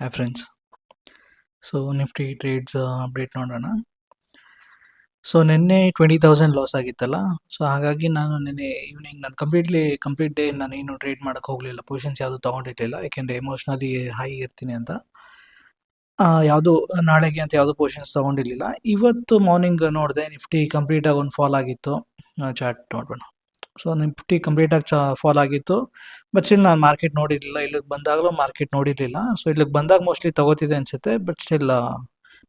Hi friends. So Nifty trades update ನೋಡೋಣ. So ನಿನ್ನೆ 20,000 loss ಆಗಿತ್ತಲ್ಲ. ಸೊ ಹಾಗಾಗಿ ನಾನು ನಿನ್ನೆ ಈವ್ನಿಂಗ್ ನಾನು ಕಂಪ್ಲೀಟ್ ಡೇ ನಾನು ಏನು ಟ್ರೇಡ್ ಮಾಡಕ್ಕೆ ಹೋಗಲಿಲ್ಲ, ಪೊಸಿಷನ್ಸ್ ಯಾವುದು ತೊಗೊಂಡಿರಲಿಲ್ಲ, ಯಾಕೆಂದರೆ ಎಮೋಷ್ನಲಿ ಹೈ ಇರ್ತೀನಿ ಅಂತ. ಯಾವುದು ನಾಳೆಗೆ ಅಂತ ಯಾವುದು ಪೊಸಿಷನ್ಸ್ ತೊಗೊಂಡಿರಲಿಲ್ಲ. ಇವತ್ತು ಮಾರ್ನಿಂಗ್ ನೋಡಿದೆ ನಿಫ್ಟಿ ಕಂಪ್ಲೀಟಾಗಿ ಒಂದು ಫಾಲ್ ಆಗಿತ್ತು. ಚಾರ್ಟ್ ನೋಡೋಣ. ಸೊ ನಿಫ್ಟಿ ಕಂಪ್ಲೀಟಾಗಿ ಫಾಲ್ ಆಗಿತ್ತು. ಬಟ್ ಸ್ಟಿಲ್ ನಾನು ಮಾರ್ಕೆಟ್ ನೋಡಿರಲಿಲ್ಲ. ಇಲ್ಲಿಗೆ ಬಂದಾಗಲೂ ಮಾರ್ಕೆಟ್ ನೋಡಿರಲಿಲ್ಲ. ಸೊ ಇಲ್ಲಿಗೆ ಬಂದಾಗ ಮೋಸ್ಟ್ಲಿ ತಗೋತಿದೆ ಅನಿಸುತ್ತೆ. ಬಟ್ ಸ್ಟಿಲ್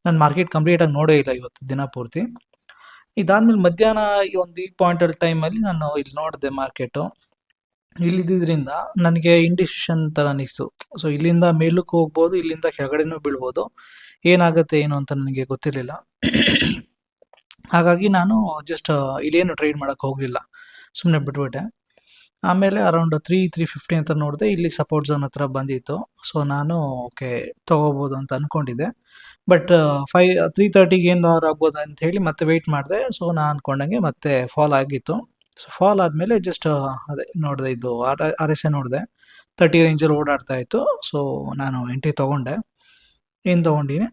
ನಾನು ಮಾರ್ಕೆಟ್ ಕಂಪ್ಲೀಟಾಗಿ ನೋಡೇ ಇಲ್ಲ ಇವತ್ತು ದಿನ ಪೂರ್ತಿ. ಇದಾದ್ಮೇಲೆ ಮಧ್ಯಾಹ್ನ ಈ ಪಾಯಿಂಟಲ್ ಟೈಮಲ್ಲಿ ನಾನು ಇಲ್ಲಿ ನೋಡಿದೆ ಮಾರ್ಕೆಟು. ಇಲ್ಲಿದ್ದರಿಂದ ನನಗೆ ಇಂಡಿಸಿಷನ್ ಥರ ಅನಿಸ್ತು. ಸೊ ಇಲ್ಲಿಂದ ಮೇಲಕ್ಕೆ ಹೋಗ್ಬೋದು, ಇಲ್ಲಿಂದ ಕೆಳಗಡೆನೂ ಬೀಳ್ಬೋದು. ಏನಾಗುತ್ತೆ ಏನು ಅಂತ ನನಗೆ ಗೊತ್ತಿರಲಿಲ್ಲ. ಹಾಗಾಗಿ ನಾನು ಜಸ್ಟ್ ಇಲ್ಲೇನು ಟ್ರೇಡ್ ಮಾಡೋಕ್ಕೆ ಹೋಗಲಿಲ್ಲ, ಸುಮ್ಮನೆ ಬಿಟ್ಬಿಟ್ಟೆ. ಆಮೇಲೆ ಅರೌಂಡ್ 350 ಅಂತ ನೋಡಿದೆ, ಇಲ್ಲಿ ಸಪೋರ್ಟ್ ಝೋನ್ ಹತ್ರ ಬಂದಿತ್ತು. ಸೊ ನಾನು ಓಕೆ ತೊಗೋಬೋದು ಅಂತ ಅಂದ್ಕೊಂಡಿದ್ದೆ. ಬಟ್ 3:30ಗೆ ಏನು ಆಗ್ಬೋದು ಅಂತ ಹೇಳಿ ಮತ್ತೆ ವೆಯ್ಟ್ ಮಾಡಿದೆ. ಸೊ ನಾನು ಅಂದ್ಕೊಂಡಂಗೆ ಮತ್ತೆ ಫಾಲ್ ಆಗಿತ್ತು. ಸೊ ಫಾಲ್ ಆದಮೇಲೆ ಜಸ್ಟ್ ಅದೇ ನೋಡಿದೆ, ಇದು ಆರ್ ಎಸ್ ಎ ನೋಡಿದೆ, 30 ರೇಂಜಲ್ಲಿ ಓಡಾಡ್ತಾ ಇತ್ತು. ಸೊ ನಾನು ಎಂಟ್ರಿ ತೊಗೊಂಡೆ. ಏನು ತೊಗೊಂಡಿನಿ,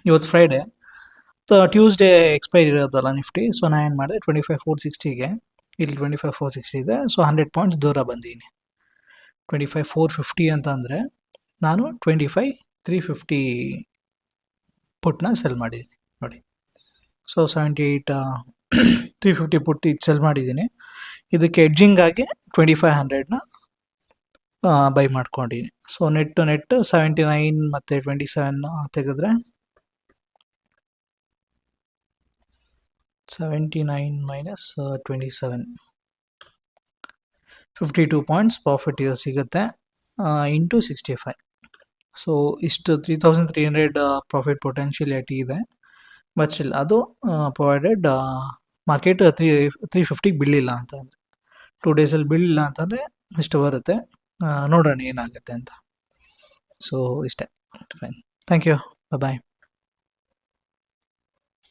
ಇವತ್ತು ಫ್ರೈಡೆ, ಟ್ಯೂಸ್ಡೇ ಎಕ್ಸ್ಪೈರಿ ಇರೋದಲ್ಲ ನಿಫ್ಟಿ. ಸೊ ನಾನು ಏನು ಮಾಡಿದೆ, 25,460ಗೆ, ಇಲ್ಲಿ 25,460 ಇದೆ. ಸೊ 100 ಪಾಯಿಂಟ್ಸ್ ದೂರ ಬಂದೀನಿ. 25,450 ಅಂತ ಅಂದರೆ ನಾನು 25,350 ಪುಟ್ನ ಸೆಲ್ ಮಾಡಿದ್ದೀನಿ ನೋಡಿ. ಸೊ 78 350 ಪುಟ್ ಇದು ಸೆಲ್ ಮಾಡಿದ್ದೀನಿ. ಇದಕ್ಕೆ ಎಡ್ಜಿಂಗ್ ಆಗಿ 2500ನ ಬೈ ಮಾಡ್ಕೊಂಡಿದ್ದೀನಿ. ಸೊ ನೆಟ್ 79 ಮತ್ತು 27 ತೆಗೆದ್ರೆ 79 ಮೈನಸ್ 27, 52 ಪಾಯಿಂಟ್ಸ್ ಪ್ರಾಫಿಟ್ ಸಿಗುತ್ತೆ ಇಂಟು 65. ಸೊ ಇಷ್ಟು 3,300 ಪ್ರಾಫಿಟ್ ಪೊಟೆನ್ಷಿಯಲಿಟಿ ಇದೆ. ಬಟ್ ಸ್ಟಿಲ್ ಅದು ಪ್ರೊವೈಡೆಡ್ ಮಾರ್ಕೆಟ್ 350ಗೆ ಬೀಳಿಲ್ಲ ಅಂತಂದರೆ, 2 ಡೇಸಲ್ಲಿ ಬೀಳಿಲ್ಲ ಅಂತಂದರೆ ಇಷ್ಟು ಬರುತ್ತೆ. ನೋಡೋಣ ಏನಾಗುತ್ತೆ ಅಂತ. ಸೊ ಇಷ್ಟೇ. ಫೈನ್. Thank you. ಬಾಯ್.